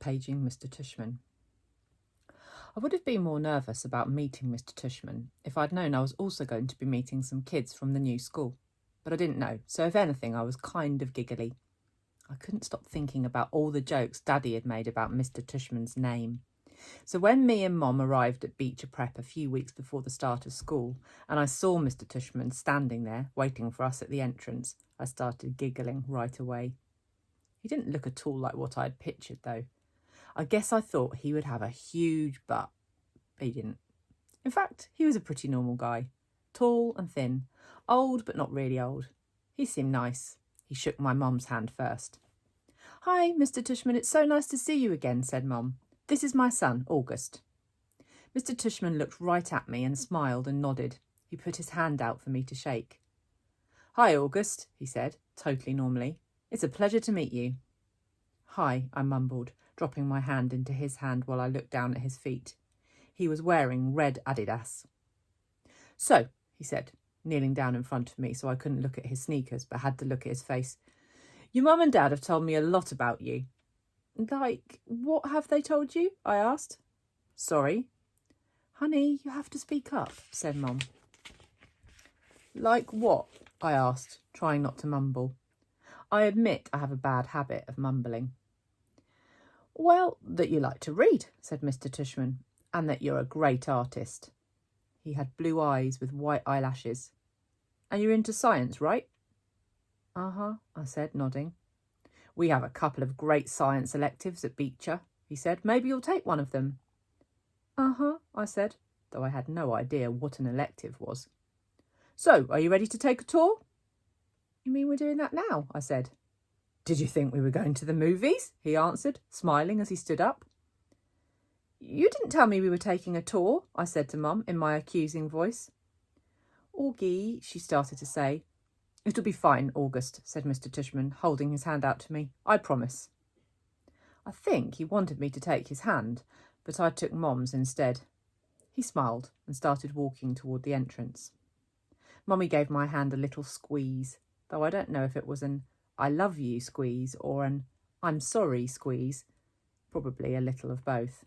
paging Mr. Tushman. I would have been more nervous about meeting Mr. Tushman if I'd known I was also going to be meeting some kids from the new school. But I didn't know, so if anything, I was kind of giggly. I couldn't stop thinking about all the jokes Daddy had made about Mr. Tushman's name. So when me and Mom arrived at Beecher Prep a few weeks before the start of school, and I saw Mr. Tushman standing there waiting for us at the entrance, I started giggling right away. He didn't look at all like what I'd pictured, though. I guess I thought he would have a huge butt. He didn't. In fact, he was a pretty normal guy. Tall and thin. Old, but not really old. He seemed nice. He shook my Mum's hand first. "Hi, Mr. Tushman, it's so nice to see you again," said Mum. "This is my son, August." Mr. Tushman looked right at me and smiled and nodded. He put his hand out for me to shake. "Hi, August," he said, totally normally. "It's a pleasure to meet you." "Hi," I mumbled, dropping my hand into his hand while I looked down at his feet. He was wearing red Adidas. "So," he said, kneeling down in front of me so I couldn't look at his sneakers but had to look at his face, "your mum and dad have told me a lot about you." "Like, what have they told you?" I asked. "Sorry." "Honey, you have to speak up," said Mum. "Like what?" I asked, trying not to mumble. I admit I have a bad habit of mumbling. "Well, that you like to read," said Mr. Tushman, "and that you're a great artist." He had blue eyes with white eyelashes. "And you're into science, right?" "Uh-huh," I said, nodding. "We have a couple of great science electives at Beecher," he said. "Maybe you'll take one of them." "Uh-huh," I said, though I had no idea what an elective was. "So, are you ready to take a tour?" "You mean we're doing that now?" I said. "Did you think we were going to the movies?" he answered, smiling as he stood up. "You didn't tell me we were taking a tour," I said to Mum in my accusing voice. "Augie," she started to say. "It'll be fine, August," said Mr. Tushman, holding his hand out to me. "I promise." I think he wanted me to take his hand, but I took Mom's instead. He smiled and started walking toward the entrance. Mummy gave my hand a little squeeze, though I don't know if it was an "I love you" squeeze or an "I'm sorry" squeeze, probably a little of both.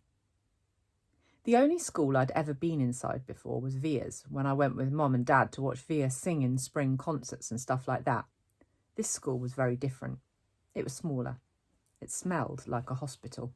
The only school I'd ever been inside before was Via's, when I went with Mom and Dad to watch Via sing in spring concerts and stuff like that. This school was very different. It was smaller. It smelled like a hospital.